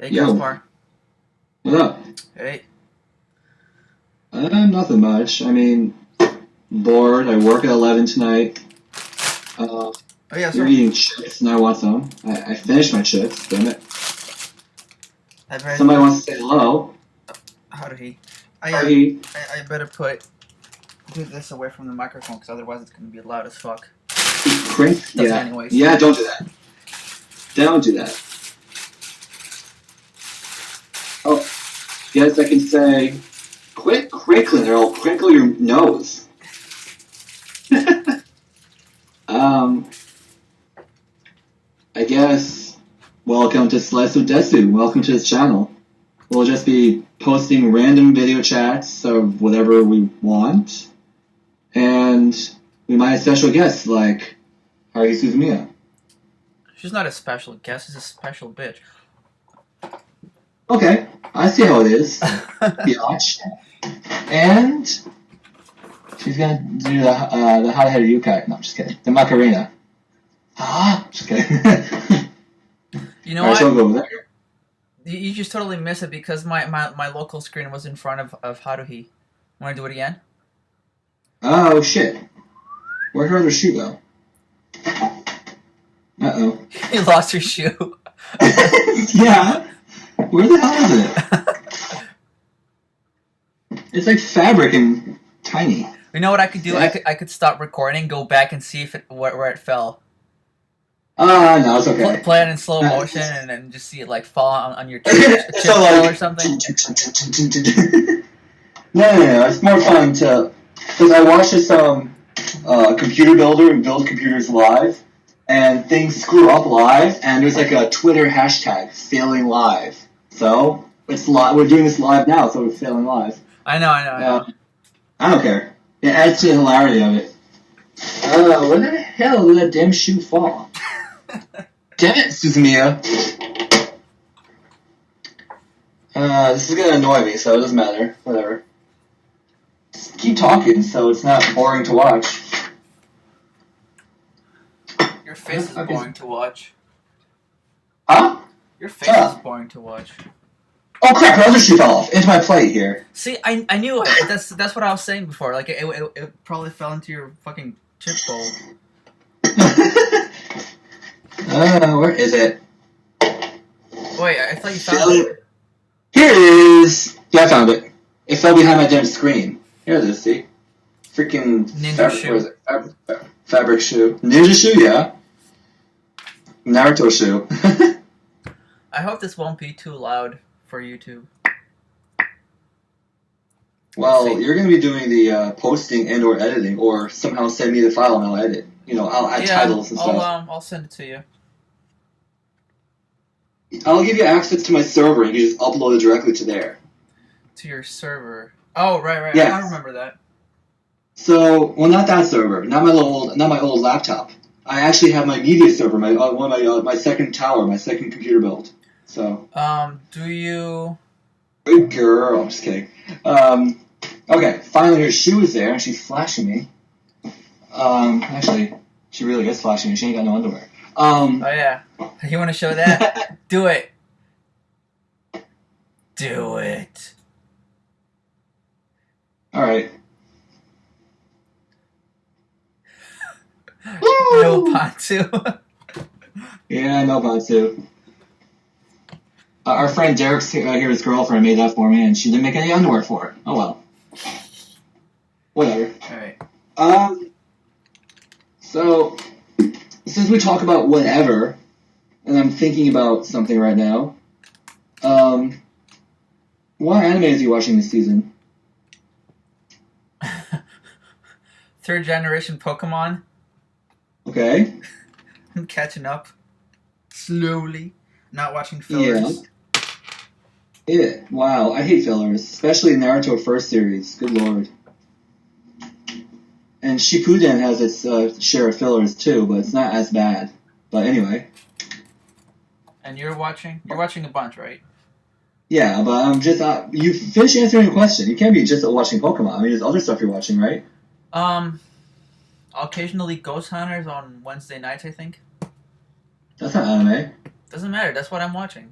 Hey, Yo, Gaspar. what up? Hey. Nothing much. I mean, bored. I work at 11 tonight. Uh, Oh, yeah, you're so eating chips and I want some. I finished my chips, damn it. I better, Somebody wants to say hello. how do he? Hi. I better put this away from the microphone because otherwise it's going to be loud as fuck. Chris? Does Yeah. anyways. Yeah, don't do that. Don't do that. Oh, yes, I can say, quit crinkling or I'll crinkle your nose. um, I guess, welcome to Slice with Desu. Welcome to this channel. We'll just be posting random video chats of whatever we want. And we might have special guests like Haruhi Suzumiya. She's not a special guest, she's a special bitch. Okay, I see how it is. Biatch. And she's gonna do the hot-headed yukai. No, I'm just kidding. The Macarena. Ah, just kidding. You know Alright, what? so we'll go over there. You just totally miss it because my local screen was in front of Haruhi. Want to do it again? Oh, shit. Where'd her other shoe go? Uh-oh. You lost your shoe. Yeah. Where the hell is it? It's like fabric and tiny. You know what I could do? I could stop recording, go back and see if where it fell. No, it's okay. Play it in slow motion and then just see it like fall on your chip So, ball or something. No. It's more fun to... Because I watched this computer builder and build computers live, and things screw up live, and there's like a Twitter hashtag, failing live. So, it's we're doing this live now, so we're failing live. I know. I don't care. It adds to the hilarity of it. Where the hell did that damn shoe fall? Damn it, Suzumiya. This is gonna annoy me, so it doesn't matter. Whatever. Just keep talking, so it's not boring to watch. Your face is boring to watch. Huh? Your face is boring to watch. Oh crap! My other shoe fell off into my plate here. See, I knew it. That's what I was saying before. Like it probably fell into your fucking chip bowl. Where is it? Wait, I thought you found it. Here it is! Yeah, I found it. It fell behind my damn screen. Here it is, see? Freaking Ninja fabric, shoe. Where is it? Fabric shoe. Ninja shoe, yeah. Naruto shoe. I hope this won't be too loud for YouTube. Well, you're going to be doing the posting and or editing, or somehow send me the file and I'll edit. You know, I'll add titles and stuff. I'll send it to you. I'll give you access to my server and you just upload it directly to there. To your server. Oh, right. Yes. I remember that. So, well, not that server, not my old laptop. I actually have my media server, my second tower, my second computer build. So. Do you? Good girl. I'm just kidding. Okay. Finally, her shoe is there, and she's flashing me. Actually, she really is flashing me. She ain't got no underwear. Oh yeah. You want to show that? Do it. Do it. All right. No Patu. Yeah, no Patu. Our friend Derek's here, his girlfriend made that for me, and she didn't make any underwear for it. Oh well. Whatever. Alright. So, since we talk about whatever, and I'm thinking about something right now, what anime is you watching this season? Third generation Pokemon. Okay. I'm catching up. Slowly. Not watching fillers. Yeah. Wow, I hate fillers, especially Naruto first series. Good lord. And Shippuden has its share of fillers too, but it's not as bad. But anyway. And you're watching a bunch, right? Yeah, but I'm just you finish answering your question. You can't be just watching Pokemon. I mean, there's other stuff you're watching, right? Occasionally Ghost Hunters on Wednesday nights, I think. That's not anime. Doesn't matter. That's what I'm watching.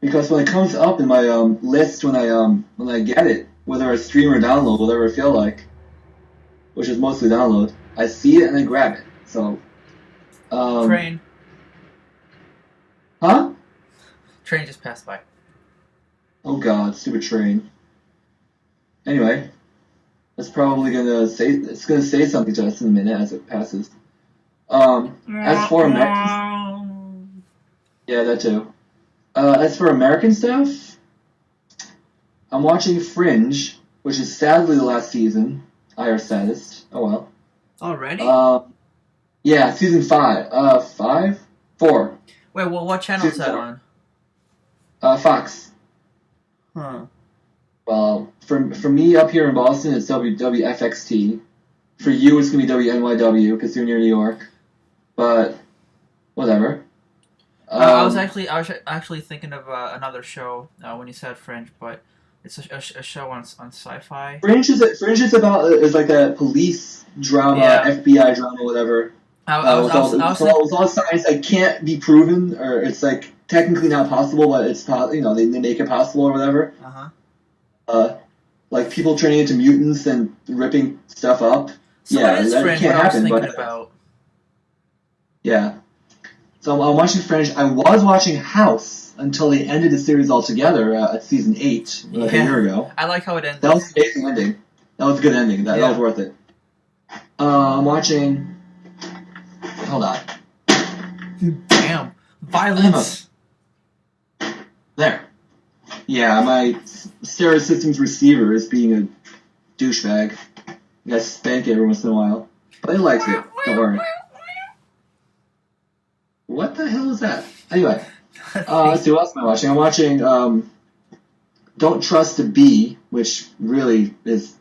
Because when it comes up in my list when I get it, whether I stream or download, whatever I feel like, which is mostly download, I see it and I grab it. So, Train. Huh? Train just passed by. Oh god, stupid train. Anyway, it's probably gonna say something to us in a minute as it passes. As for American, yeah, that too. As for American stuff, I'm watching Fringe, which is sadly the last season. Higher saddest. Oh well. Already? Yeah, season 5. 5? 4. Wait, well, what channel is that on? Fox. Huh. Well, for me up here in Boston, it's WFXT. For you, it's gonna be WNYW because you're near New York. But whatever. I was actually thinking of another show when you said Fringe, but it's a show on Sci-Fi. Fringe is about is like a police drama, Yeah. FBI drama, whatever. With all science that can't be proven, or it's like technically not possible, but it's they make it possible or whatever. Like people turning into mutants and ripping stuff up. So yeah, it is that Fringe, can't what happen. I was thinking But about. yeah, so I'm watching Fringe. I was watching House until they ended the series altogether at season 8 like a year ago. I like how it ended. That was an amazing ending. That was a good ending. That was worth it. I'm watching. Hold on. Damn. Violence. There. Yeah, my Stereo Systems receiver is being a douchebag. You gotta spank it every once in a while. But he likes it. Don't worry. What the hell is that? Anyway. Let's see, what else am I watching? I'm watching Don't Trust a Bee, which really is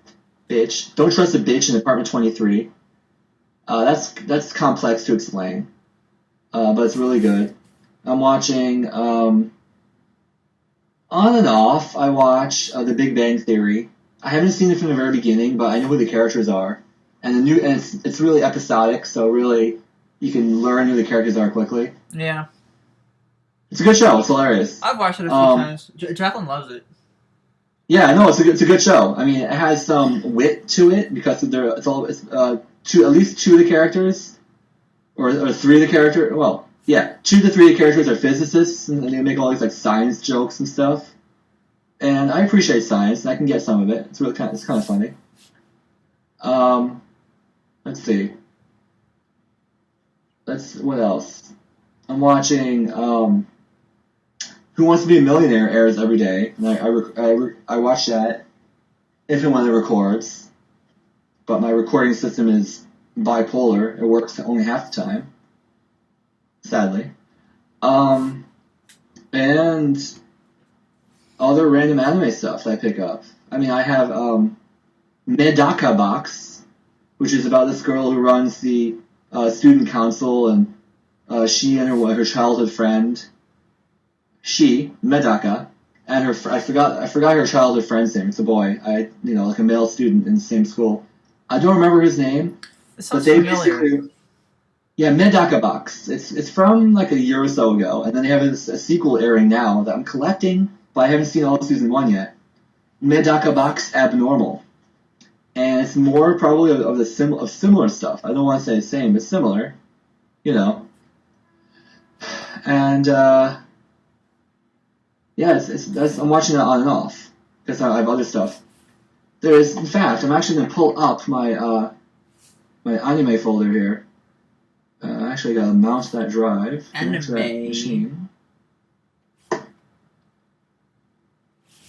bitch. Don't Trust a Bitch in Apartment 23. That's complex to explain, but it's really good. I'm watching on and off. I watch The Big Bang Theory. I haven't seen it from the very beginning, but I know who the characters are, and it's really episodic, so really you can learn who the characters are quickly. Yeah, it's a good show. It's hilarious. I've watched it a few times. Jacqueline loves it. Yeah, no, it's a good show. I mean, it has some wit to it because at least 2 of the characters, or 3 of the characters. Well, yeah, 2 to 3 of the characters are physicists, and they make all these like science jokes and stuff. And I appreciate science, and I can get some of it. It's kind of funny. Let's see. What else? I'm watching Who Wants to Be a Millionaire airs every day, and I watch that if and when it records. But my recording system is bipolar. It works only half the time, sadly. And other random anime stuff that I pick up. I mean, I have Medaka Box, which is about this girl who runs the student council, and she and her childhood friend, Medaka, and I forgot her childhood friend's name. It's a boy. Like a male student in the same school. I don't remember his name, but they basically, Medaka Box. It's from like a year or so ago, and then they have a sequel airing now that I'm collecting, but I haven't seen all of season 1 yet. Medaka Box Abnormal, and it's more probably of similar stuff. I don't want to say the same, but similar, And I'm watching that on and off because I have other stuff. In fact, I'm actually going to pull up my my anime folder here. I actually got to mount that drive to that machine.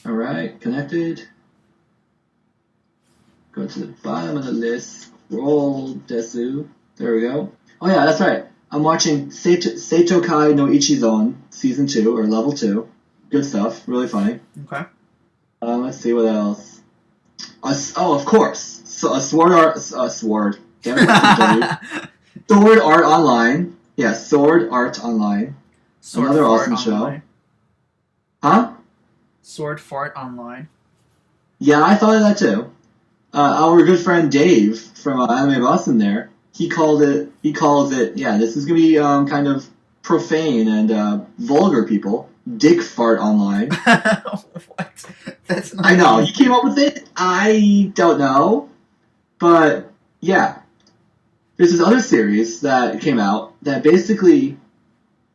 Alright, connected. Go to the bottom of the list. Scroll Desu. There we go. Oh yeah, that's right. I'm watching Seitokai no Ichizon Season 2, or Level 2. Good stuff. Really funny. Okay. Let's see what else. Of course. So, Sword Art. Damn it. Sword Art Online. Yeah, Sword Art Online. Another awesome show. Huh? Sword Fart Online. Yeah, I thought of that too. Our good friend Dave from Anime Boston there, he calls it, yeah, this is going to be kind of profane and vulgar, people. dick fart online. What? That's not. I know. You came up with it? I don't know. But, yeah. There's this other series that came out that basically,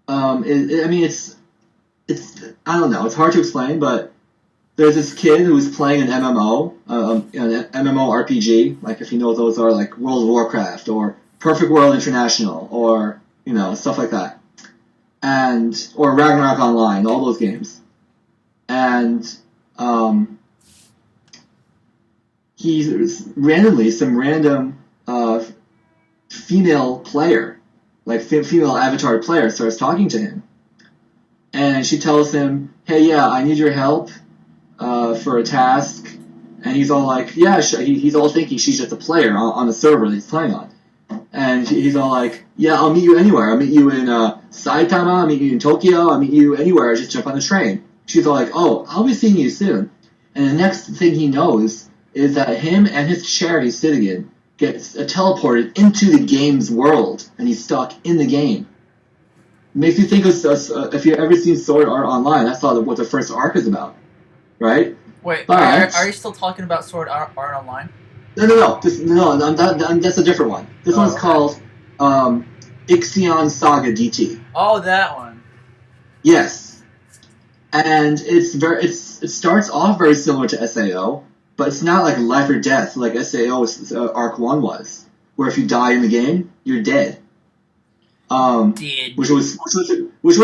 it's, I don't know, it's hard to explain, but there's this kid who's playing an MMO, an MMORPG, like if you know what those are, like World of Warcraft, or Perfect World International, or, stuff like that. Or Ragnarok Online, all those games. And, some random, female player, like female avatar player, starts talking to him, and she tells him, "Hey, yeah, I need your help for a task," and he's all like, "Yeah," he's all thinking she's just a player on the server that he's playing on, and he's all like, "Yeah, I'll meet you anywhere. I'll meet you in Saitama. I'll meet you in Tokyo. I'll meet you anywhere. Just jump on the train." She's all like, "Oh, I'll be seeing you soon," and the next thing he knows is that him and his chair he's sitting in gets teleported into the game's world, and he's stuck in the game. Makes you think of if you've ever seen Sword Art Online, that's what the first arc is about, right? Wait, are you still talking about Sword Art Online? No. That's a different one. This one's called Ixion Saga DT. Oh, that one. Yes, and it starts off very similar to SAO. But it's not like life or death like SAO Arc 1 was, where if you die in the game, you're dead. Which was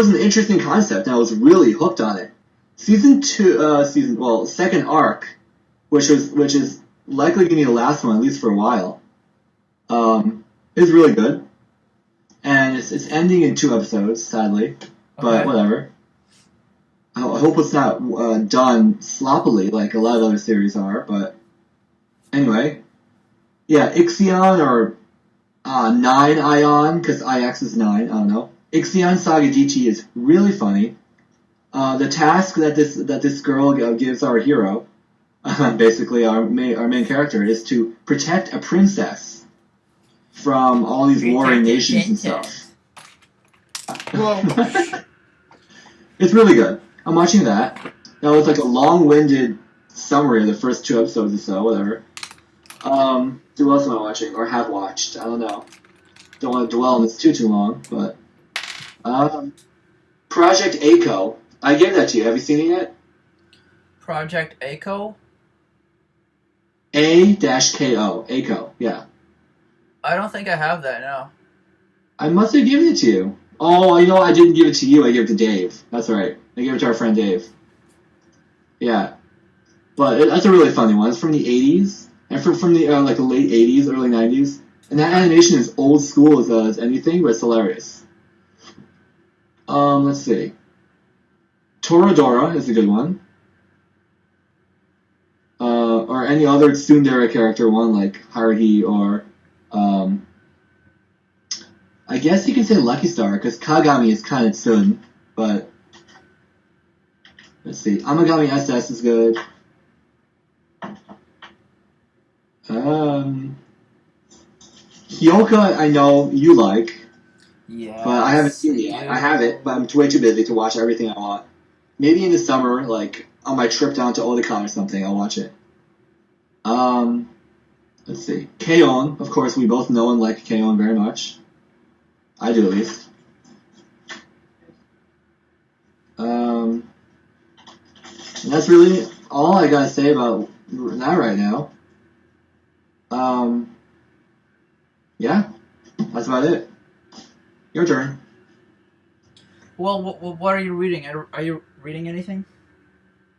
an interesting concept, and I was really hooked on it. Second arc, which is likely going to be the last one, at least for a while, is really good. And it's ending in 2 episodes, sadly, but whatever. I hope it's not done sloppily like a lot of other series are, but anyway. Yeah, Ixion or 9 Ion, because IX is 9, I don't know. Ixion Saga DT is really funny. The task that this girl gives our hero, basically our main character, is to protect a princess from all these warring nations and stuff. Whoa. It's really good. I'm watching that. That was like a long-winded summary of the first 2 episodes or so, whatever. What else am I watching? Or have watched? I don't know. Don't want to dwell on this too long, but... Project Echo. I gave that to you. Have you seen it yet? Project Echo? A-K-O. Echo, yeah. I don't think I have that, no. I must have given it to you. Oh, I didn't give it to you. I gave it to Dave. That's right. I gave it to our friend Dave. Yeah. But that's a really funny one. It's from the 80s. And from the the late 80s, early 90s. And that animation is old school as anything, but it's hilarious. Let's see. Toradora is a good one. Or any other tsundere character one, like Haruhi or... I guess you can say Lucky Star, because Kagami is kind of tsun, but... Let's see. Amagami SS is good. Hyoka, I know you like. Yeah. But I haven't seen it yet. I have it, but I'm way too busy to watch everything I want. Maybe in the summer, like, on my trip down to Otakon or something, I'll watch it. Let's see. Kaon, of course, we both know and like Kaon very much. I do, at least. And that's really all I gotta say about that right now. Yeah, that's about it. Your turn. Well, what are you reading? Are you reading anything?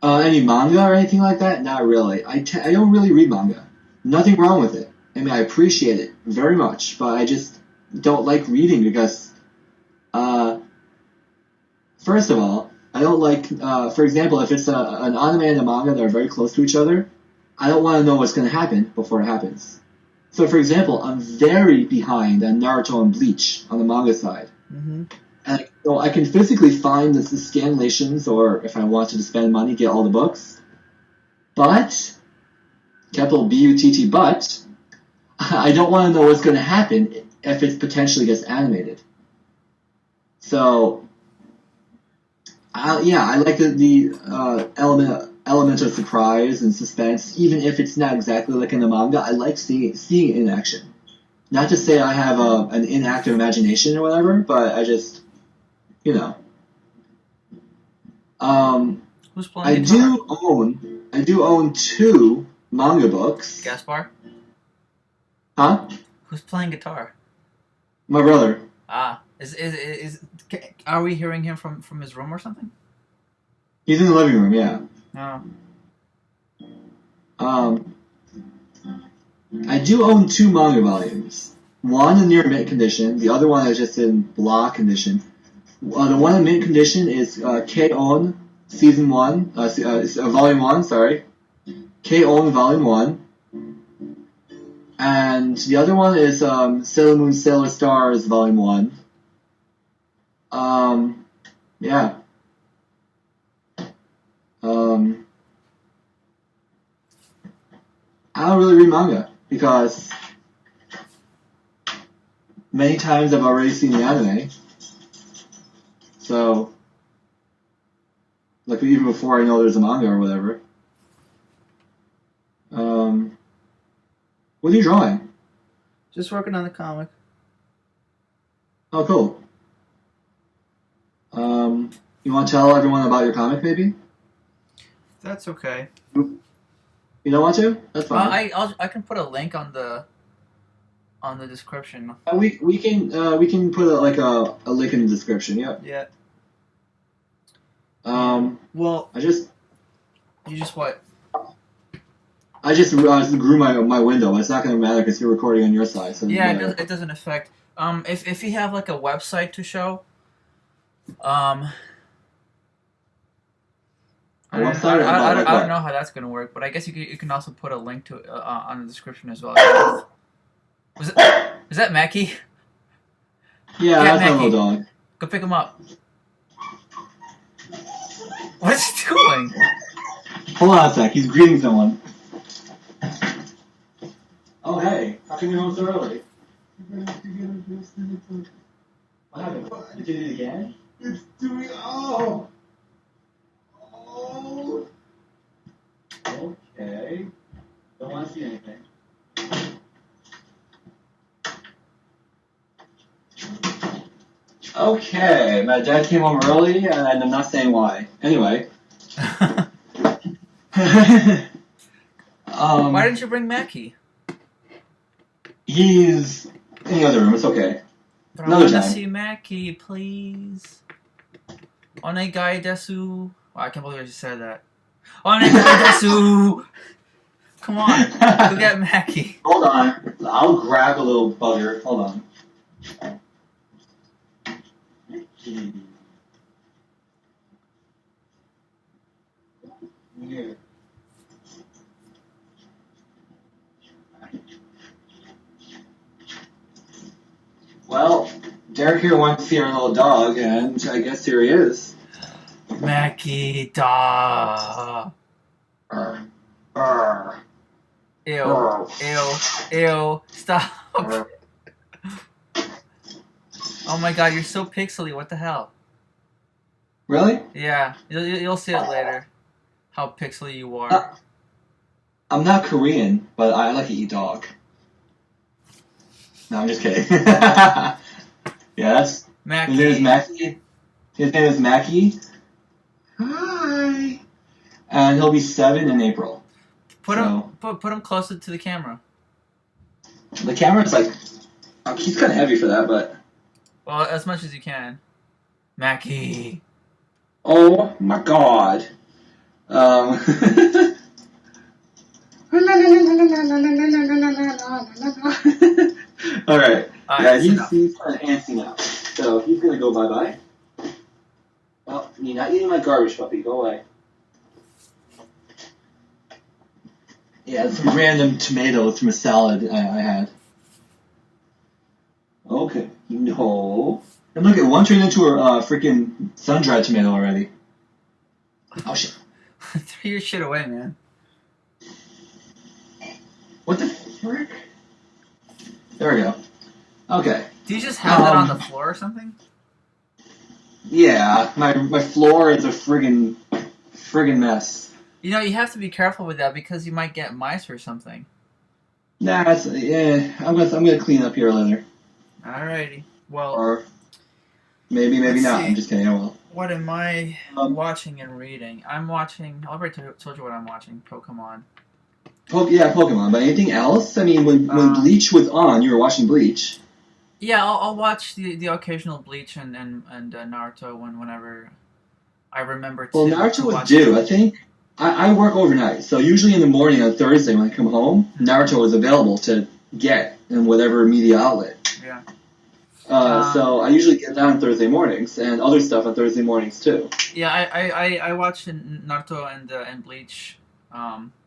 Any manga or anything like that? Not really. I don't really read manga. Nothing wrong with it. I mean, I appreciate it very much, but I just don't like reading because, first of all, I don't like, for example, if it's an anime and a manga that are very close to each other, I don't want to know what's going to happen before it happens. So, for example, I'm very behind on Naruto and Bleach on the manga side. Mm-hmm. And so I can physically find the scanlations, or if I wanted to spend money, get all the books. But, capital B-U-T-T, but, I don't want to know what's going to happen if it potentially gets animated. So, I like the element of surprise and suspense, even if it's not exactly like in the manga. I like seeing it in action. Not to say I have an inactive imagination or whatever, but I just, you know. Who's playing guitar? I do own 2 manga books. Gaspar? Huh? Who's playing guitar? My brother. Ah, are we hearing him from his room or something? He's in the living room, yeah. Oh. I do own 2 manga volumes. One in near mint condition, the other one is just in blah condition. The one in mint condition is Kaon Season 1, Volume 1, sorry. Kaon Volume 1. And the other one is Sailor Moon Sailor Stars Volume 1. Yeah. I don't really read manga because many times I've already seen the anime. So, like even before I know there's a manga or whatever. What are you drawing? Just working on the comic. Oh, cool. You want to tell everyone about your comic, maybe? That's okay. You don't want to? That's fine. I can put a link on the description. We can put a link in the description. Yep. Yeah. Well, you just what? I just grew my window. It's not going to matter because you're recording on your side. So yeah, it doesn't affect. If you have like a website to show, I don't know how that's going to work, but I guess you can also put a link to it on the description as well. Is that Mackie? Yeah, that's my little dog. Go pick him up. What is he doing? Hold on a sec. He's greeting someone. Oh, hey. How come you're home so early? What happened? You did it again? It's doing... Oh! Okay. Don't want to see anything. Okay. My dad came home early, and I'm not saying why. Anyway. Why didn't you bring Mackie? He's in the other room. It's okay. But I want to see Mackie, please. Onegai desu. Oh, I can't believe I just said that. Onegai desu. Come on, go get Mackie. Hold on. I'll grab a little bugger. Hold on. Here. Well, Derek here wants to see our little dog, and I guess here he is. Mackie, da. Ew, stop. Oh my god, you're so pixely, what the hell? Really? Yeah, you'll see it later. How pixely you are. I'm not Korean, but I like to eat dog. No, I'm just kidding. Yeah, that's... Mackie. His name is Mackie. His name is Mackie. Hi. And he'll be 7 in April. Put him closer to the camera. The camera's like... he's kind of heavy for that, but... Well, as much as you can. Mackie. Oh my god. Alright. Yeah, he's kind of antsy now. So he's gonna go bye-bye. Well, you're not eating my garbage, puppy. Go away. Yeah, some random tomatoes from a salad I had. Okay. No. And look, one turned into a freaking sun-dried tomato already. Oh, shit. Throw your shit away, man. What the frick? There we go. Okay. Do you just have that on the floor or something? Yeah, my floor is a friggin' mess. You know, you have to be careful with that because you might get mice or something. Nah, I'm gonna clean up here later. Alrighty. Well, Or maybe let's not. I'm see. just kidding. I will. What am I Um, watching and reading? I'm watching. I already told you what I'm watching. Pokemon. Pokemon. But anything else? I mean, when Um, Bleach was on, you were watching Bleach. yeah, I'll watch the occasional Bleach and Naruto whenever I remember Well, to Naruto was watch it. due. I think I work overnight, so usually in the morning on Thursday when I come home, Naruto was available to get in whatever media outlet. Yeah. So I usually get that on Thursday mornings and other stuff on Thursday mornings too. Yeah, I watch Naruto and Bleach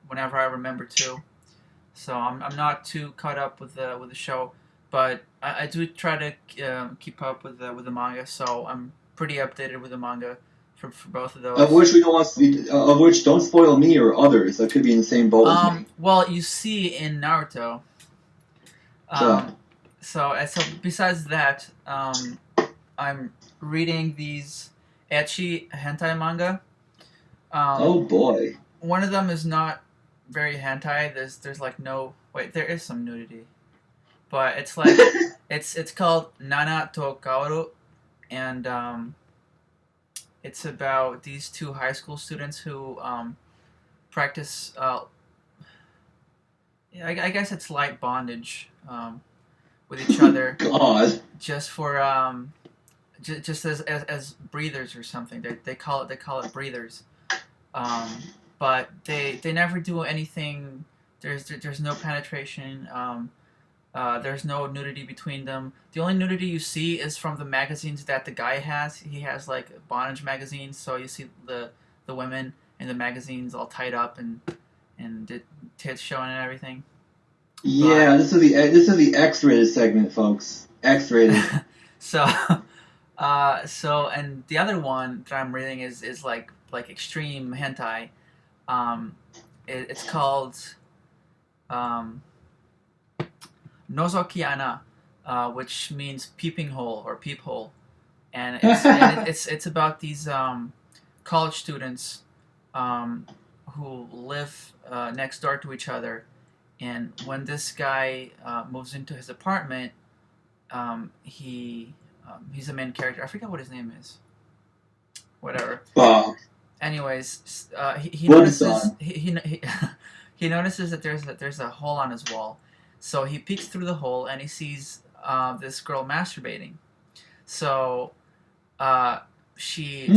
whenever I remember to. So I'm not too caught up with the show, but I do try to keep up with the manga. So I'm pretty updated with the manga for both of Of those. which we don't want to be, of which don't spoil me or others that could be in the same boat as me. Well, you see in Naruto. So, So besides that, I'm reading these ecchi hentai manga. oh Um, boy. One of them is not very hentai. There's like no wait. There is some nudity, but it's like it's called Nana to Kaoru, and it's about these two high school students who practice. I guess it's light bondage with each other, God. just for just as breathers or something. They call it breathers. But they never do anything. There's no penetration. There's no nudity between them. The only nudity you see is from the magazines that the guy has. He has like bondage magazines, so you see the women in the magazines all tied up and the tits showing and everything. Yeah, this is the X-rated segment, folks. X-rated. So, and the other one that I'm reading is like extreme hentai. Um, it's called um, Nozoki Ana, which means peeping hole or peephole, and it's about these college students who live next door to each other, and when this guy moves into his apartment, he's the main character. I forget what his name is. Whatever. Wow. Anyways, he What's notices on? he notices that there's a hole on his wall, so he peeks through the hole and he sees this girl masturbating. So she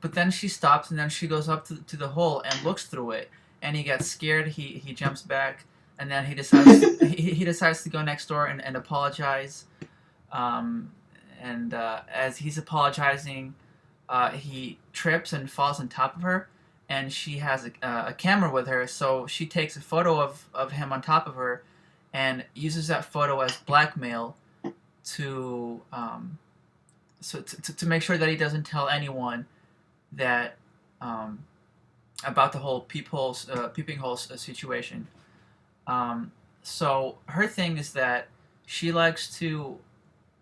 but then she stops and then she goes up to the hole and looks through it, and he gets scared. He jumps back, and then he decides to go next door and apologize. And as he's apologizing, he trips and falls on top of her, and she has a camera with her, so she takes a photo of him on top of her and uses that photo as blackmail to to make sure that he doesn't tell anyone that about the whole peeping hole situation. So her thing is that she likes to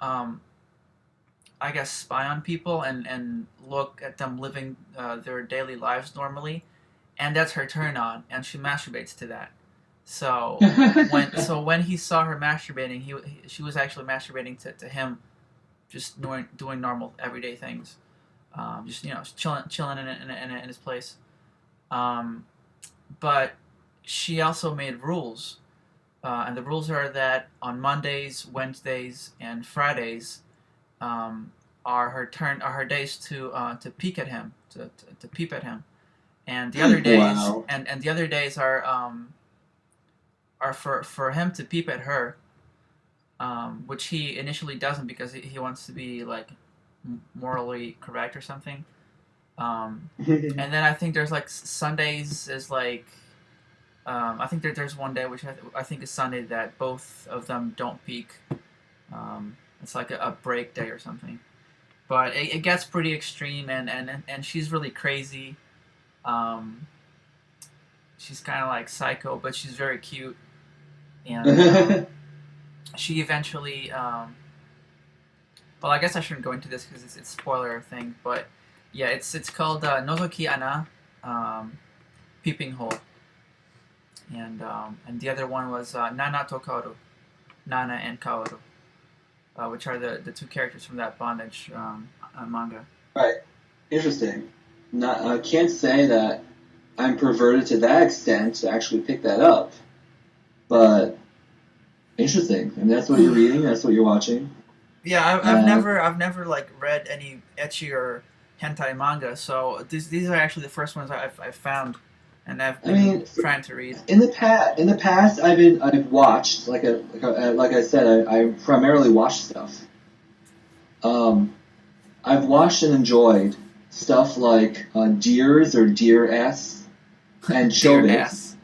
I guess spy on people and look at them living their daily lives normally, and that's her turn on, and she masturbates to that. So when he saw her masturbating, she was actually masturbating to him, just doing normal everyday things, just chilling in his place. Um, but she also made rules, and the rules are that on Mondays, Wednesdays, and Fridays are her days to peek at him, to peep at him, and the other days Wow. and the other days are for him to peep at her, which he initially doesn't because he wants to be like morally correct or something. And then I think there's like Sundays is like I think there's one day which I think is Sunday that both of them don't peek. It's like a break day or something. But it gets pretty extreme, and she's really crazy. She's kind of like psycho, but she's very cute, and she eventually Well, I guess I shouldn't go into this because it's spoiler thing, but yeah, it's called Nozoki Ana, Peeping Hole, and the other one was Nana to Kaoru, Nana and Kaoru, which are the two characters from that bondage manga. Right. Interesting. I can't say that I'm perverted to that extent to actually pick that up, but interesting. I mean, that's what you're reading. That's what you're watching. Yeah, I've never like read any ecchi or hentai manga, so these are actually the first ones I've found, and I've been trying to read. In the past, I've watched like I said, I primarily watch stuff. I've watched and enjoyed stuff like Deers or Dear S and Chobits.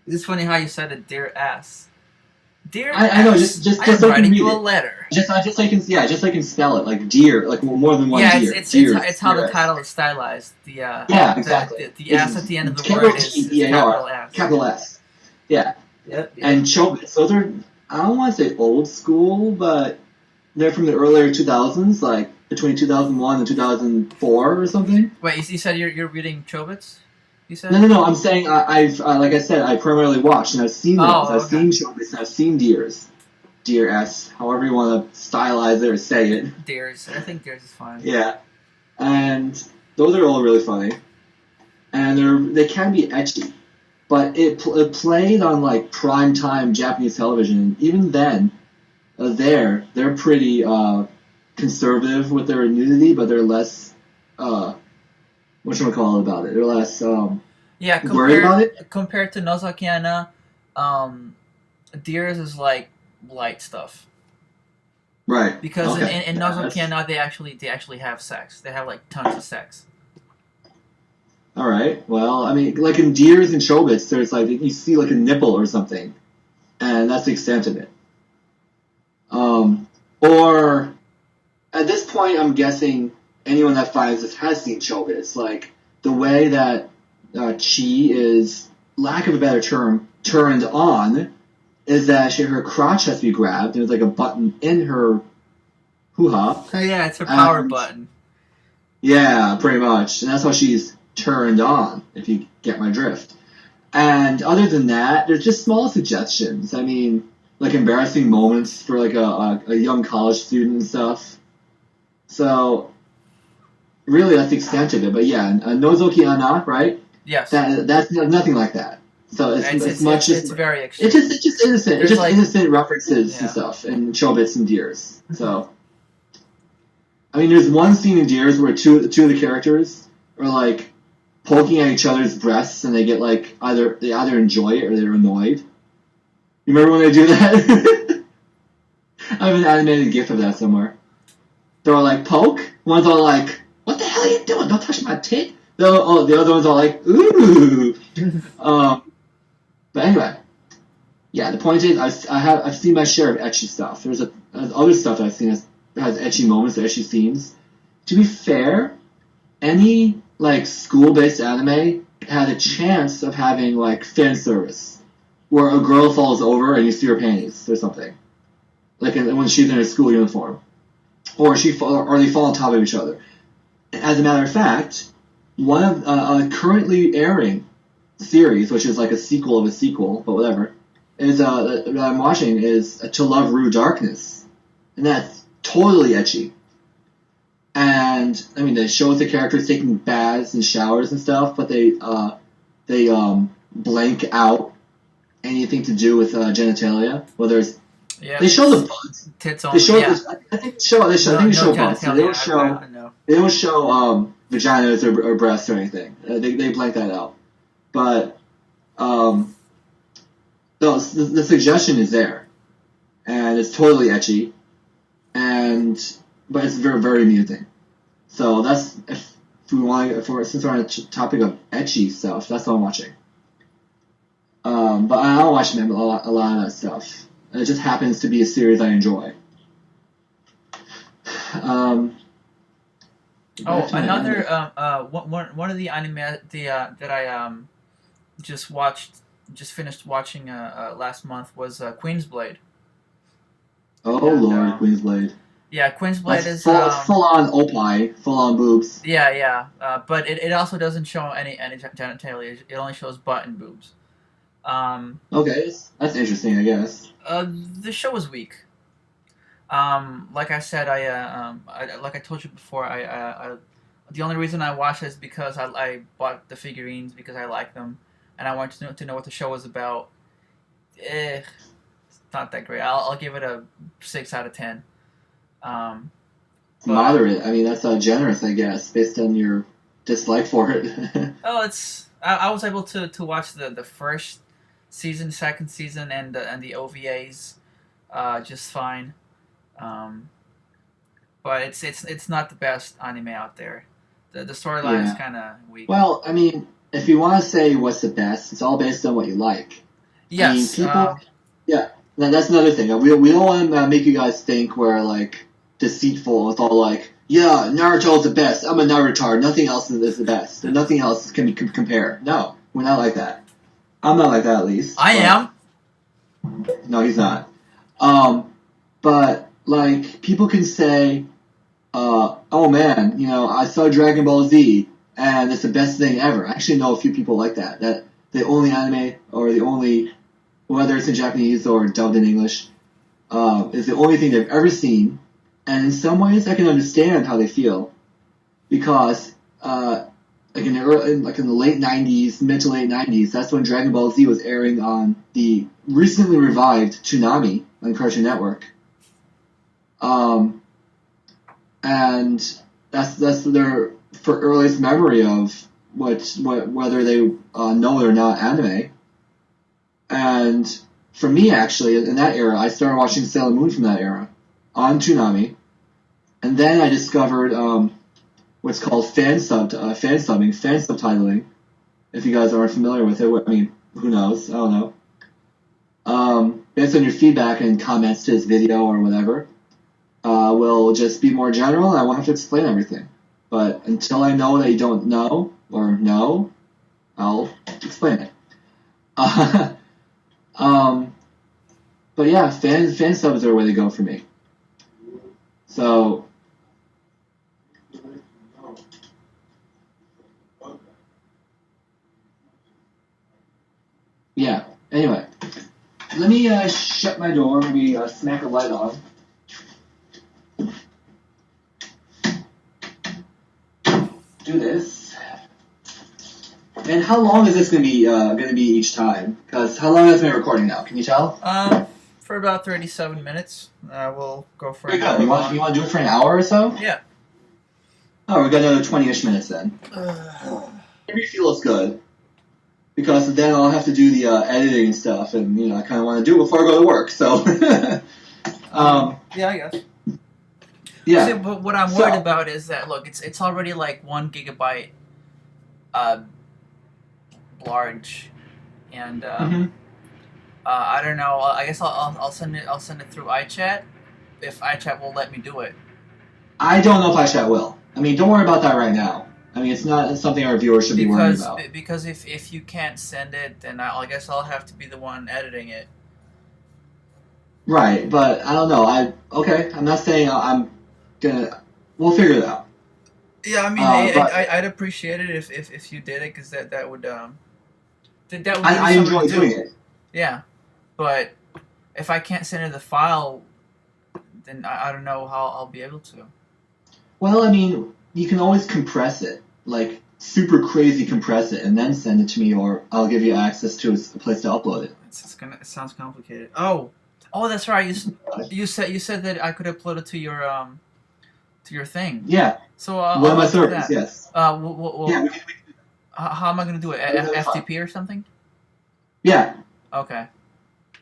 It's funny how you said it, Dear S. Dear I know, just I am so I can writing read you it. a letter. Just so I can spell it like deer, like more than one deer. It's how the title is stylized. The exactly. The S at the end of the word is capital S. Capital S. Yeah. Yep. And Chobits, those are, I don't want to say old school, but they're from the earlier 2000s, like between 2001 and 2004 or something. Wait, you said you're reading Chobits? You said? No. I'm saying I've like I said, I primarily watched and I've seen those. Oh, I've seen Chobits and I've seen Deers. Dear S, however you want to stylize it or say it. Deers. I think Deers is fine. Yeah. And those are all really funny. And they can be ecchi. But it played on like prime time Japanese television. And even then, they're pretty conservative with their nudity, but they're less what should I call it about it? They're less worried about it. Compared to Nozoki Ana, Deers is like light stuff. Right. Because in Nozoki Ana they actually have sex. They have like tons of sex. All right. Well, I mean, like in Deers and Chobits, there's like you see like a nipple or something, and that's the extent of it. Or at this point, I'm guessing anyone that finds this has seen Chobits. Like the way that Chi is, lack of a better term, turned on, is that her crotch has to be grabbed. There's like a button in her hoo-ha. Oh yeah, it's her power button. Yeah, pretty much, and that's how she's turned on, if you get my drift. And other than that, there's just small suggestions. I mean, like embarrassing moments for like a young college student and stuff. So, really, that's the extent of it. But yeah, Nozoki Ana, right? Yes. That's nothing like that. So it's very extreme. It's just innocent. There's it's just like, innocent references and stuff, and Chobits and Deers. So, I mean, there's one scene in Deers where two of the characters are like poking at each other's breasts, and they get like they either enjoy it or they're annoyed. You remember when they do that? I have an animated GIF of that somewhere. They're all like poke. One's all like, "What the hell are you doing? Don't touch my tit." The other one's all like, "Ooh." But anyway, yeah. The point is, I've seen my share of ecchi stuff. There's other stuff that I've seen that has ecchi moments, or ecchi scenes. To be fair, any like school-based anime had a chance of having like fan service, where a girl falls over and you see her panties or something, like when she's in her school uniform, or they fall on top of each other. As a matter of fact, one of a currently airing series, which is like a sequel of a sequel, but whatever, is that I'm watching is To Love Ru Darkness, and that's totally ecchi. And I mean, they show the characters taking baths and showers and stuff, but they blank out anything to do with genitalia. Whether it's they show the butts, tits they show I think they show butts. They don't show vaginas or breasts or anything. They blank that out. But the suggestion is there, and it's totally ecchi, but it's very, very amusing. So that's since we're on the topic of ecchi stuff, that's what I'm watching. But I don't watch a lot of that stuff. It just happens to be a series I enjoy. Another one of the anime that I just finished watching last month was Queen's Blade. Oh And, Lord, Queen's Blade. Yeah, Queen's Blade That's is full on opie, full on boobs. yeah. But it also doesn't show any genitalia. It only shows butt and boobs. Okay, that's interesting, I guess. The show was weak. Like I said, like I told you before, the only reason I watched it is because I bought the figurines because I like them, and I wanted to know what the show was about. It's not that great. I'll give it a 6 out of 10. Um, but Moderate. I mean, that's generous, I guess, based on your dislike for it. oh, I was able to watch the first season, second season, and the OVAs, just fine. Um, but it's not the best anime out there. The storyline is kind of weak. Well, I mean, if you want to say what's the best, it's all based on what you like. Yes. I mean, people. Yeah, that's another thing. We don't want to make you guys think we're like deceitful. It's all like, yeah, Naruto's the best. I'm a Naruto. Nothing else is the best. And nothing else can compare. No, we're not like that. I'm not like that, at least. I am. No, he's not. But like people can say, oh man, I saw Dragon Ball Z and it's the best thing ever. I actually know a few people like that. That the only anime or the only, whether it's in Japanese or dubbed in English, is the only thing they've ever seen. And in some ways, I can understand how they feel because, like in the late '90s, mid to late '90s, that's when Dragon Ball Z was airing on the recently revived Toonami on Cartoon Network. And that's their earliest memory of whether they know it or not anime. And for me, actually, in that era, I started watching Sailor Moon from that era on Toonami, and then I discovered what's called fan subtitling. If you guys aren't familiar with it, I mean, who knows? I don't know. Based on your feedback and comments to this video or whatever, will just be more general, and I won't have to explain everything. But until I know that you don't know or know, I'll explain it. But yeah, fan subs are the way to go for me. So yeah. Anyway, let me shut my door. Maybe smack a light on. Do this. And how long is this gonna be each time? Because how long has it been recording now? Can you tell? For about 37 minutes. We'll go for. Very good. You want to do it for an hour or so? Yeah. Oh, we got another 20-ish minutes then. Maybe feels good. Because then I'll have to do the editing and stuff, and I kind of want to do it before I go to work. So. Yeah, I guess. Yeah. See, but what I'm worried about is that look, it's already like 1 gigabyte, large, and I don't know. I guess I'll send it through iChat, if iChat will let me do it. I don't know if iChat will. I mean, don't worry about that right now. I mean, it's not something our viewers should be worried about. Because if you can't send it, then I guess I'll have to be the one editing it. Right, but I don't know. I'm not saying I'm gonna. We'll figure it out. Yeah, I mean, I'd appreciate it if you did it, because that would I enjoy doing it. Yeah, but if I can't send her the file, then I don't know how I'll be able to. Well, I mean, you can always compress it, like super crazy compress it, and then send it to me, or I'll give you access to a place to upload it. It sounds complicated. Oh, that's right. You said that I could upload it to your thing. Yeah. So one of my servers, yes. Yeah. How am I going to do it? FTP or something? Yeah. Okay.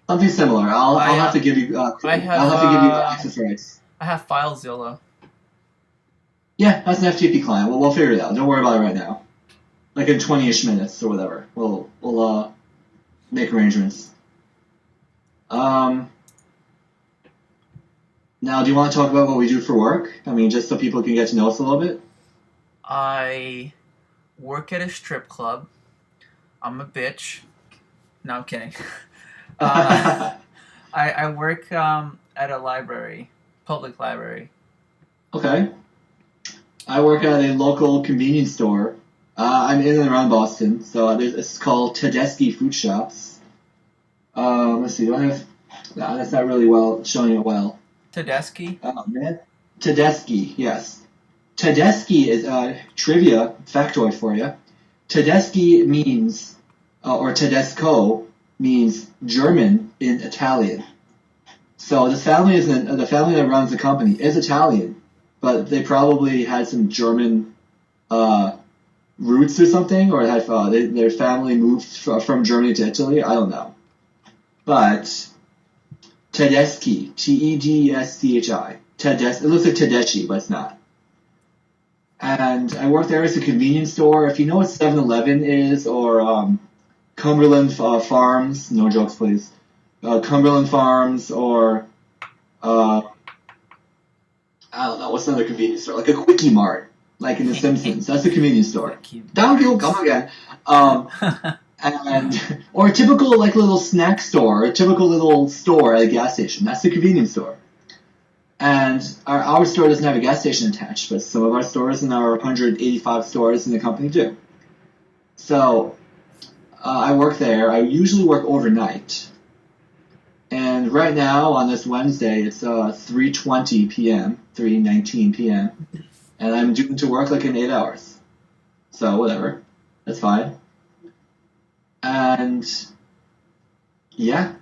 Something similar. I'll have to give you. I'll have to give you access rights. I have FileZilla. Yeah, that's an FTP client. We'll figure it out. Don't worry about it right now. Like in 20-ish minutes or whatever. We'll make arrangements. Now, do you want to talk about what we do for work? I mean, just so people can get to know us a little bit. I work at a strip club. I'm a bitch. No, I'm kidding. I work at a library, public library. Okay. I work at a local convenience store. I'm in and around Boston, so it's called Tedeschi Food Shops. Let's see, do I have... No, that's not really showing it well. Tedeschi? Oh, man. Tedeschi, yes. Tedeschi is trivia factoid for you. Tedeschi means, or Tedesco means German in Italian. So the family that runs the company is Italian, but they probably had some German roots or something, or had their family moved from Germany to Italy. I don't know, but Tedeschi, Tedeschi. It looks like Tedeschi, but it's not. And I work there as a convenience store. If you know what 7-Eleven is, or Cumberland Farms, no jokes please, Cumberland Farms, or I don't know, what's another convenience store? Like a Quickie Mart, like in The Simpsons. That's a convenience store. Thank you, come again. Or a typical like little snack store, a typical little store at a gas station. That's the convenience store. And our store doesn't have a gas station attached, but some of our stores and our 185 stores in the company do. So I work there. I usually work overnight. And right now, on this Wednesday, it's 3:20 p.m., 3:19 p.m., and I'm due to work like in 8 hours. So whatever. That's fine. And yeah.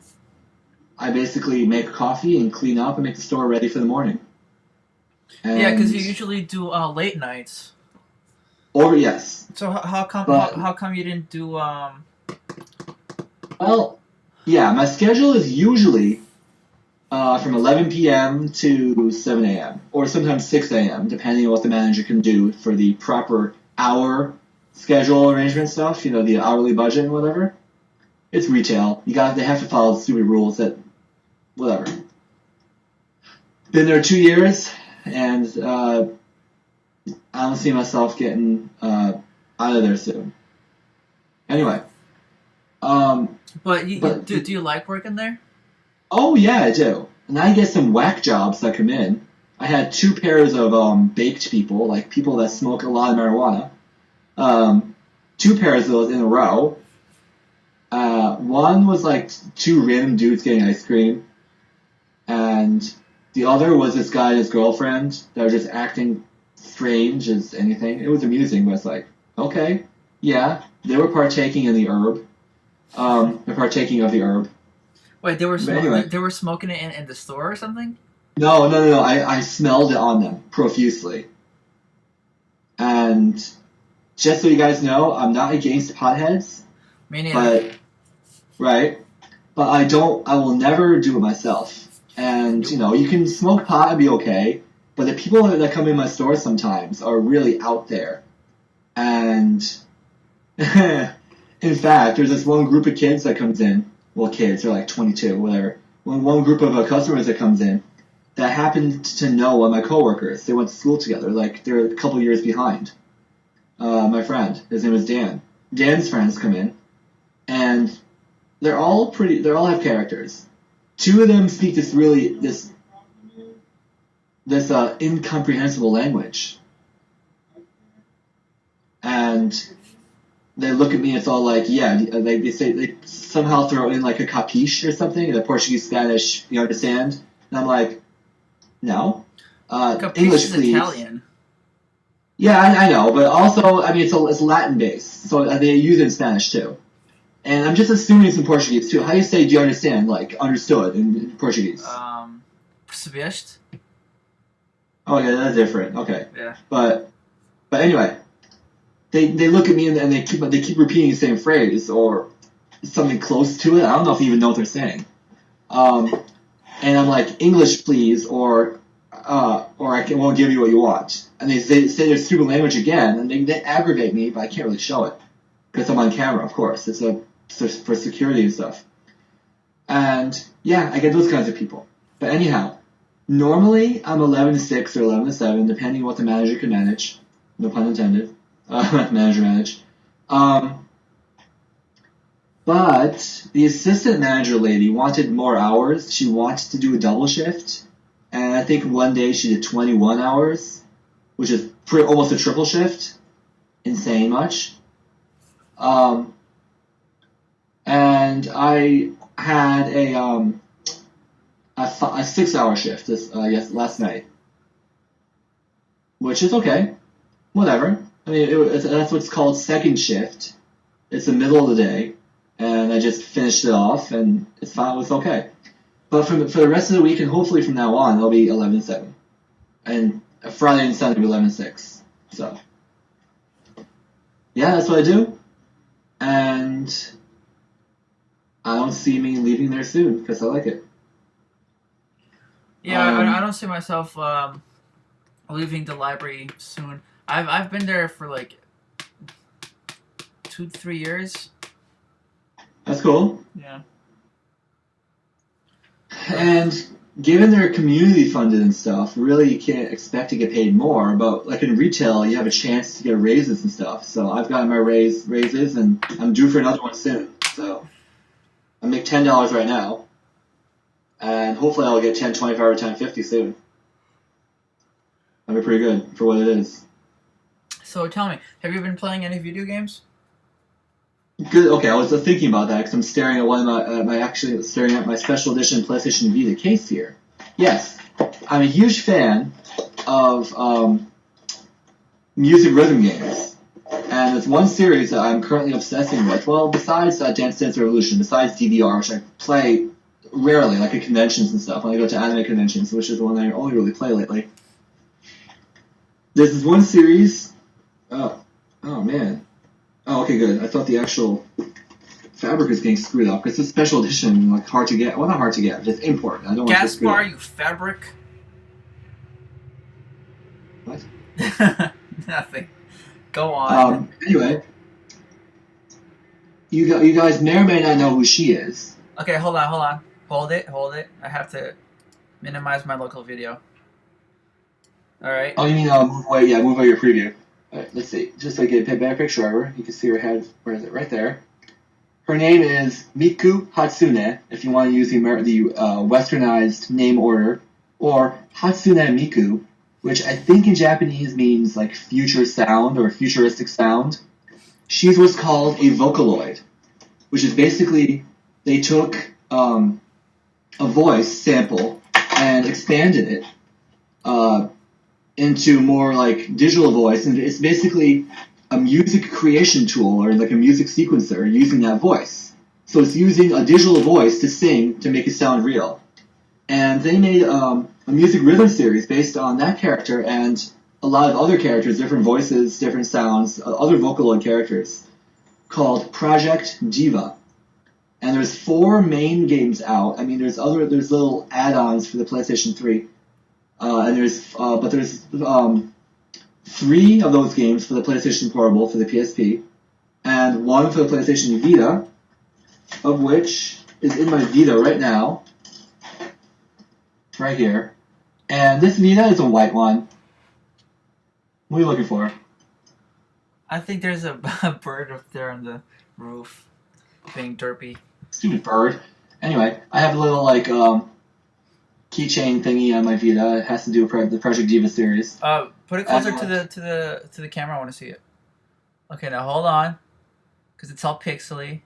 I basically make coffee and clean up and make the store ready for the morning. And yeah, because you usually do late nights. Or yes. So how come you didn't do Well, yeah, my schedule is usually from 11 p.m. to 7 a.m. or sometimes 6 a.m. depending on what the manager can do for the proper hour schedule arrangement stuff. You know, the hourly budget and whatever. It's retail. They have to follow the stupid rules that. Whatever. Been there 2 years, and I don't see myself getting out of there soon. Anyway. But do you like working there? Oh, yeah, I do. And I get some whack jobs that come in. I had 2 pairs of baked people, like people that smoke a lot of marijuana. 2 pairs of those in a row. One was like 2 random dudes getting ice cream. And the other was this guy and his girlfriend that were just acting strange as anything. It was amusing, but it's like, okay, yeah, they were partaking in the herb. They're partaking of the herb. Wait, they were smoking it in the store or something? No. I smelled it on them profusely. And just so you guys know, I'm not against potheads. Me neither. But I will never do it myself. And, you know, you can smoke pot and be okay, but the people that come in my store sometimes are really out there. And, in fact, there's this one group of kids that comes in. Well, kids, they're like 22, whatever. One group of customers that comes in that happened to know one of my coworkers. They went to school together. Like, they're a couple years behind. My friend, his name is Dan. Dan's friends come in, and they all have characters. 2 of them speak this incomprehensible language. And they look at me, it's all like, yeah, they somehow throw in like a capiche or something, the Portuguese, Spanish, you understand? And I'm like, no. Capiche English, is please. Italian. Yeah, I know, but also, I mean, it's Latin based, so they use it in Spanish too. And I'm just assuming it's in Portuguese too. How do you say, do you understand, like, understood in Portuguese? Percebeste? Oh, yeah, that's different. Okay. Yeah. But anyway, they look at me and they keep repeating the same phrase or something close to it. I don't know if they even know what they're saying. And I'm like, English, please, or I won't give you what you want. And they say their stupid language again, and they aggravate me, but I can't really show it because I'm on camera, of course. It's for security and stuff. And yeah, I get those kinds of people. But anyhow, normally I'm 11 to 6 or 11 to 7, depending on what the manager can manage. No pun intended. Manager manage. But But the assistant manager lady wanted more hours. She wanted to do a double shift. And I think one day she did 21 hours, which is almost a triple shift. Insane much. And I had a 6-hour shift last night, which is okay, whatever. I mean, that's what's called second shift. It's the middle of the day, and I just finished it off, and it's fine. It was okay. But for the rest of the week, and hopefully from now on, it'll be 11/7, and Friday and Sunday will be 11/6. So yeah, that's what I do, and I don't see me leaving there soon because I like it. Yeah, I don't see myself leaving the library soon. I've been there for like 2 to 3 years. That's cool. Yeah. And given they're community funded and stuff, really you can't expect to get paid more. But like in retail, you have a chance to get raises and stuff. So I've gotten my raises, and I'm due for another one soon. So I make $10 right now, and hopefully I'll get 10, 25, or 10, 50 soon. That'd be pretty good for what it is. So tell me, have you been playing any video games? Good. Okay, I was thinking about that because I'm staring at staring at my special edition PlayStation Vita case here. Yes, I'm a huge fan of music rhythm games, and there's one series that I'm currently obsessing with. Well, besides Dance Dance Revolution, besides DDR, which I play rarely, like at conventions and stuff. When I go to anime conventions, which is the one I only really play lately. There's this one series. Oh man. Oh, okay, good. I thought the actual fabric was getting screwed up because it's a special edition, like hard to get. Well, not hard to get, just import. I don't want to get screwed up. Gaspar, you fabric. What? Nothing. Go on. Anyway, you guys may or may not know who she is. Okay, hold on. Hold it. I have to minimize my local video. All right. Oh, you mean move away your preview. All right, let's see. Just so I get a better picture of her, you can see her head. Where is it? Right there. Her name is Miku Hatsune, if you want to use the westernized name order, or Hatsune Miku, which I think in Japanese means like future sound or futuristic sound. She's what's called a Vocaloid, which is basically they took a voice sample and expanded it into more like digital voice, and it's basically a music creation tool or like a music sequencer using that voice. So it's using a digital voice to sing to make it sound real. And they made a music rhythm series based on that character and a lot of other characters, different voices, different sounds, other Vocaloid characters, called Project Diva. And there's 4 main games out. I mean, there's little add-ons for the PlayStation 3. And there's 3 of those games for the PlayStation Portable for the PSP, and 1 for the PlayStation Vita, of which is in my Vita right now, right here. And this Vita is a white one. What are you looking for? I think there's a bird up there on the roof, being derpy. Stupid bird. Anyway, I have a little like keychain thingy on my Vita. It has to do with the Project Diva series. Put it closer to the camera. I want to see it. Okay, now hold on, because it's all pixely.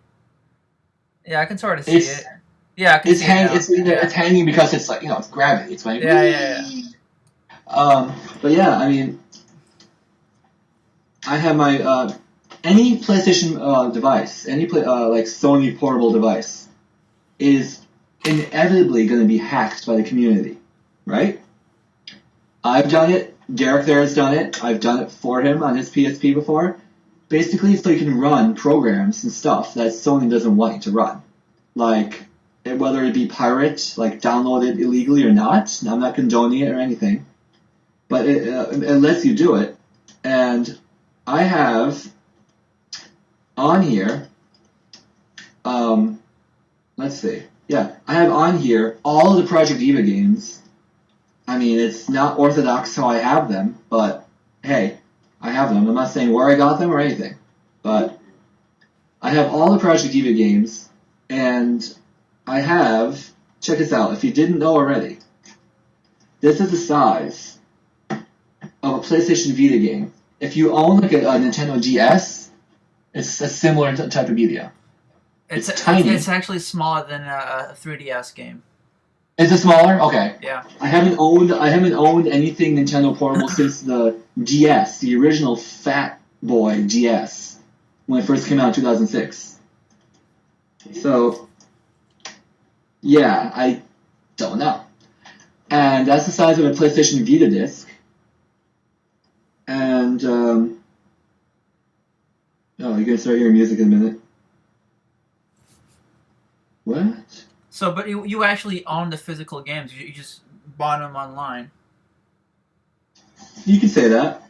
Yeah, I can sort of see it. Yeah, I can see it. It's hanging because it's like it's gravity. It's like yeah. But yeah, I mean, I have my any PlayStation device, any like Sony portable device, is inevitably going to be hacked by the community, right? I've done it. Derek there has done it. I've done it for him on his PSP before. Basically, so you can run programs and stuff that Sony doesn't want you to run. Like, whether it be pirate, like download it illegally or not. I'm not condoning it or anything. But it lets you do it. And I have on here, let's see. Yeah, I have on here all of the Project Diva games. I mean, it's not orthodox how I have them, but hey, I have them. I'm not saying where I got them or anything. But I have all the Project Diva games, and I have, check this out, if you didn't know already, this is the size of a PlayStation Vita game. If you own like a Nintendo DS, it's a similar type of media. It's tiny. It's actually smaller than a 3DS game. Is it smaller? Okay. Yeah. I haven't owned anything Nintendo portable since the DS, the original Fat Boy DS, when it first came out in 2006. So, yeah, I don't know. And that's the size of a PlayStation Vita disc. And, oh, you're going to start hearing music in a minute. What? So, but you actually own the physical games. You just bought them online. You can say that.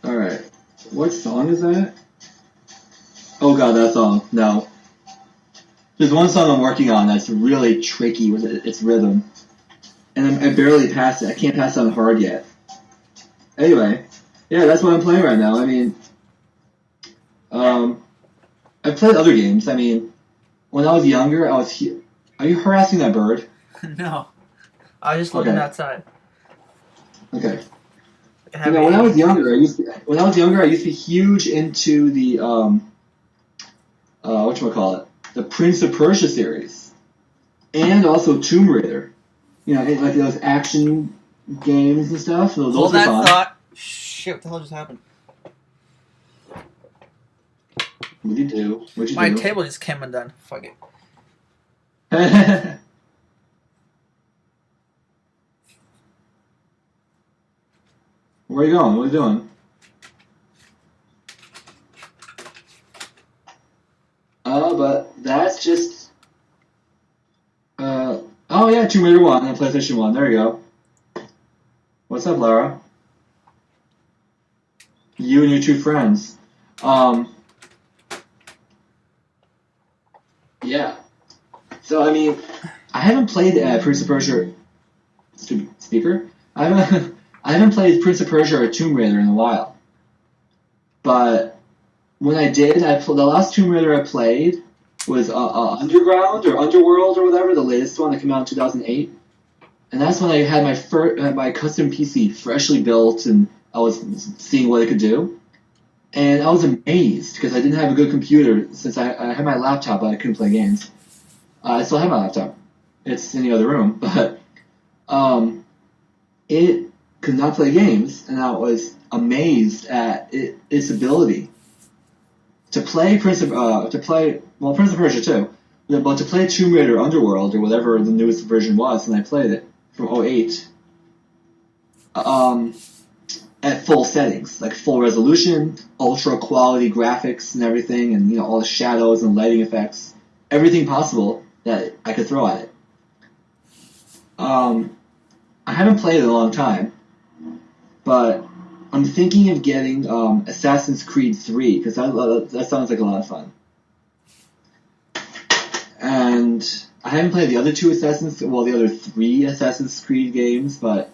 Alright. What song is that? Oh god, that song. No. There's one song I'm working on that's really tricky with its rhythm. And I barely passed it. I can't pass it on hard yet. Anyway. Yeah, that's what I'm playing right now. I mean... I've played other games. I mean, when I was younger, Are you harassing that bird? No. I was just looking outside. Okay. When I was younger, I used to be huge into the whatchamacallit, the Prince of Persia series, and also Tomb Raider. You know, like those action games and stuff. Those Hold were that fun. thought. Shit! What the hell just happened? What'd you do? My table just came undone. Fuck it. Where are you going? What are you doing? But that's just... oh yeah, Tomb Raider 1 and PlayStation 1. There you go. What's up, Lara? You and your two friends. Yeah. So, I mean, I haven't played Prince of Persia... Speaker? I haven't played Prince of Persia or Tomb Raider in a while. But when I did, the last Tomb Raider I played was Underground or Underworld or whatever, the latest one that came out in 2008. And that's when I had my custom PC freshly built and I was seeing what it could do. And I was amazed because I didn't have a good computer since I had my laptop, but I couldn't play games. I still have my laptop. It's in the other room, but it could not play games, and I was amazed at its ability to play Prince of Persia too, but to play Tomb Raider Underworld or whatever the newest version was, and I played it from 2008. At full settings, like full resolution, ultra quality graphics and everything, and you know all the shadows and lighting effects, everything possible that I could throw at it. I haven't played it in a long time, but I'm thinking of getting Assassin's Creed 3 because that sounds like a lot of fun. And I haven't played the other the other 3 Assassin's Creed games, but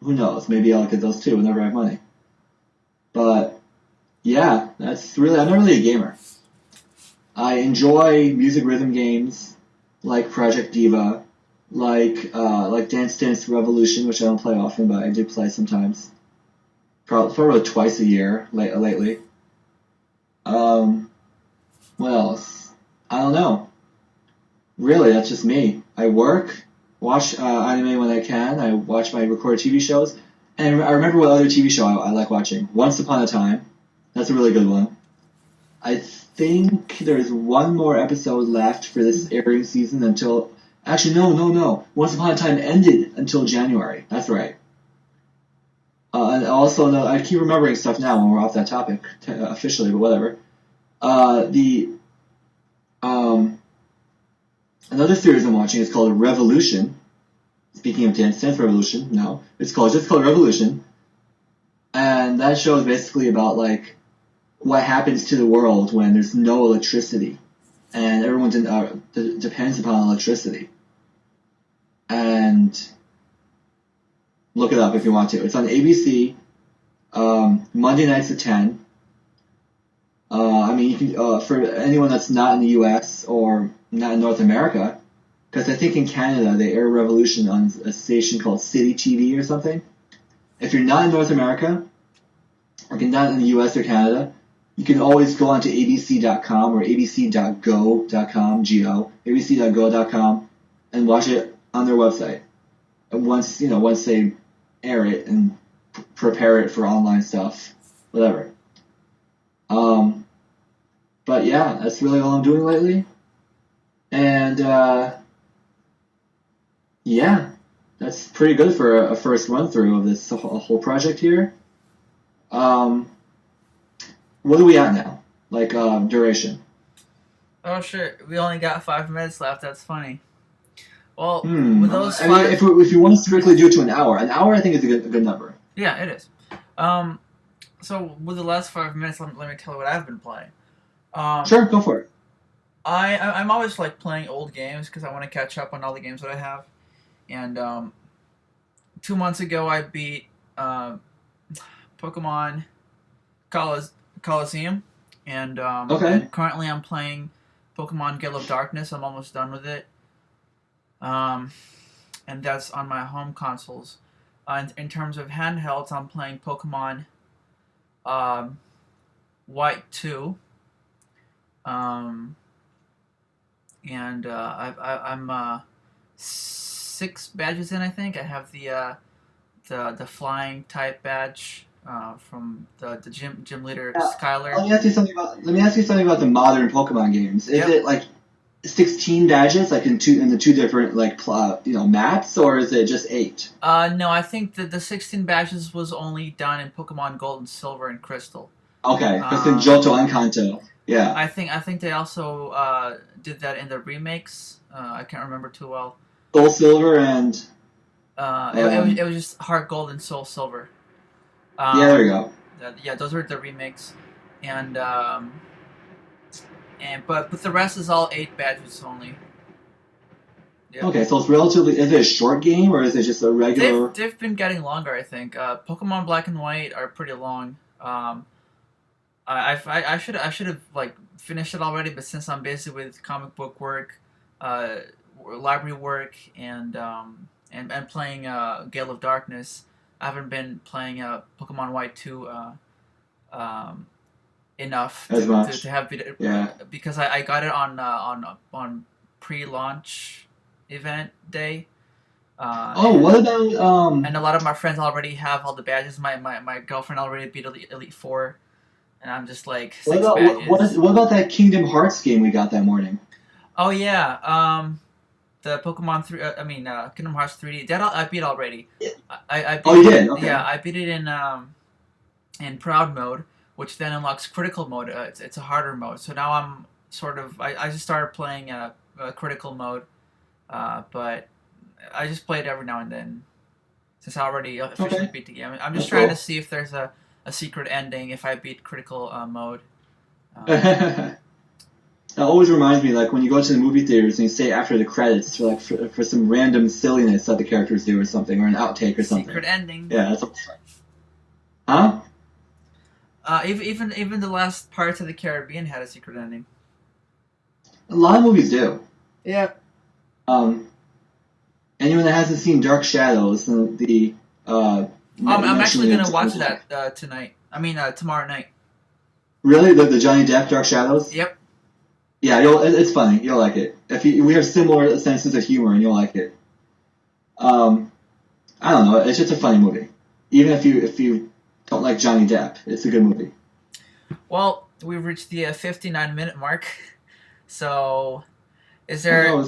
who knows? Maybe I'll get those too whenever I have money. But yeah, I'm not really a gamer. I enjoy music rhythm games like Project Diva, like Dance Dance Revolution, which I don't play often, but I do play sometimes. Probably twice a year lately. What else? I don't know. Really, that's just me. I work. Watch anime when I can. I watch my recorded TV shows. And I remember what other TV show I like watching. Once Upon a Time. That's a really good one. I think there's one more episode left for this airing season until... Actually, no. Once Upon a Time ended until January. That's right. And also, no, I keep remembering stuff now when we're off that topic officially, but whatever. Another series I'm watching is called Revolution. Speaking of Dance Dance Revolution, no. It's just called Revolution. And that show is basically about, like, what happens to the world when there's no electricity. And everyone depends upon electricity. And look it up if you want to. It's on ABC, Monday nights at 10. I mean, you can for anyone that's not in the U.S. or not in North America, because I think in Canada they air Revolution on a station called City TV or something. If you're not in North America, or you're not in the U.S. or Canada, you can always go onto abc.com or abc.go.com, abc.go.com, and watch it on their website. And once they air it and prepare it for online stuff, whatever. But yeah, that's really all I'm doing lately. And yeah, that's pretty good for a first run through of this whole project here. What are we at now? Like duration? Oh shit, we only got 5 minutes left. That's funny. Well, with those I mean, if you want to strictly do it to an hour I think is a good number. Yeah, it is. So with the last 5 minutes, let me tell you what I've been playing. Sure, go for it. I'm always like playing old games because I want to catch up on all the games that I have. And 2 months ago, I beat Pokemon Coliseum, and and currently I'm playing Pokemon Gale of Darkness. I'm almost done with it. And that's on my home consoles. In terms of handhelds, I'm playing Pokemon White 2. And I'm 6 badges in, I think. I have the flying type badge from the gym leader Skylar. Let me ask you something about the modern Pokemon games. Is it like 16 badges, like in the two different maps, or is it just 8? No, I think that the 16 badges was only done in Pokemon Gold and Silver and Crystal. Okay, because in Johto and Kanto. Yeah. I think they also did that in the remakes. I can't remember too well. Soul Silver and it was just Heart Gold and Soul Silver. Yeah, there we go. Yeah, those were the remakes, and but the rest is all 8 badges only. Yep. Okay, so it's relatively. Is it a short game or is it just a regular? They've been getting longer, I think. Pokemon Black and White are pretty long. I should have like finished it already, but since I'm busy with comic book work, library work, and playing Gale of Darkness, I haven't been playing Pokemon White 2 enough to have it. Yeah. Because I got it on pre-launch event day. What about And a lot of my friends already have all the badges. My girlfriend already beat Elite Four. And I'm just like, what about that Kingdom Hearts game we got that morning? Oh yeah, the Pokemon Kingdom Hearts 3D. That I beat already. I beat you did? Okay. Yeah, I beat it in Proud mode, which then unlocks Critical mode. It's a harder mode. So now I'm sort of I just started playing Critical mode, but I just play it every now and then, since I already officially beat the game. I'm just trying to see if there's a secret ending if I beat Critical mode. That always reminds me, like when you go to the movie theaters and you say after the credits for some random silliness that the characters do or something, or an outtake or something. Secret ending. Yeah, that's what. Huh? Even the last Pirates of the Caribbean had a secret ending. A lot of movies do. Yeah. Anyone that hasn't seen Dark Shadows, I'm actually gonna watch that tonight. Tomorrow night. Really, the Johnny Depp Dark Shadows? Yep. Yeah, it's funny. You'll like it. We have similar senses of humor, and you'll like it. I don't know. It's just a funny movie. Even if you don't like Johnny Depp, it's a good movie. Well, we've reached the 59-minute mark. So, is there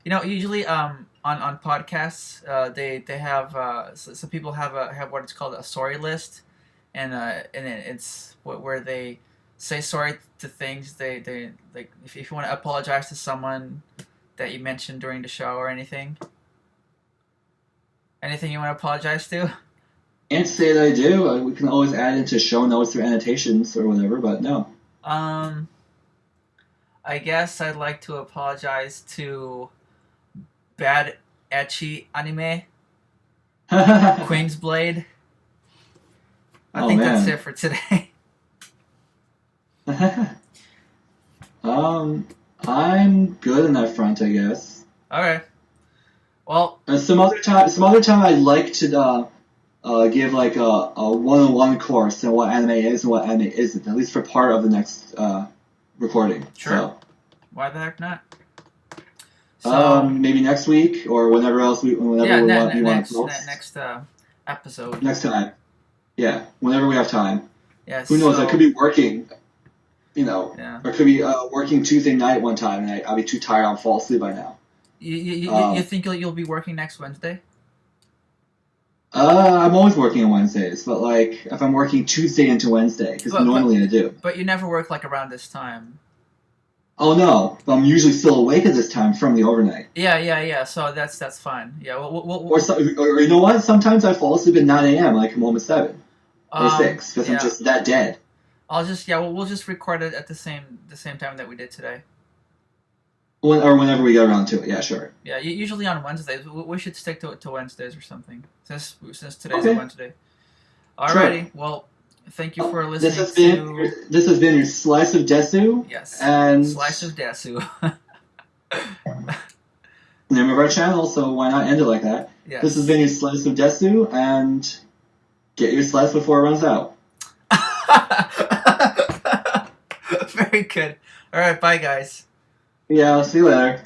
usually on podcasts they have some people have what it's called a sorry list, and it's where they say sorry to things they like if you want to apologize to someone that you mentioned during the show or anything you want to apologize to. Can't say that I do. We can always add into show notes or annotations or whatever, but no. I guess I'd like to apologize to bad ecchi anime Queen's Blade. I think that's it for today. I'm good in that front, I guess. Okay. Well, Some other time, I'd like to give like a one-on-one course on what anime is and what anime isn't, at least for part of the next recording. Sure. So, why the heck not? So maybe next week or whenever else we want to post. Next episode. Next time. Yeah, whenever we have time. Yeah. Who knows? I could be working. Yeah. Or could be working Tuesday night one time, and I'll be too tired. I'll fall asleep by now. You think you'll be working next Wednesday? I'm always working on Wednesdays, but like if I'm working Tuesday into Wednesday, because normally I do. But you never work like around this time. Oh no, but I'm usually still awake at this time from the overnight. Yeah. So that's fine. Yeah. Or you know what? Sometimes I fall asleep at 9 a.m. like I'm home at 7 or 6 because I'm just that dead. We'll just record it at the same time that we did today. Or whenever we get around to it, yeah, sure. Yeah, usually on Wednesdays. We should stick to Wednesdays or something, since today's a Wednesday. Alrighty, sure. Well, thank you for listening This has been your Slice of Desu. Yes, and Slice of Desu. Name of our channel, so why not end it like that? Yes. This has been your Slice of Desu, and get your slice before it runs out. Very good. Alright, bye guys. Yeah, I'll see you later.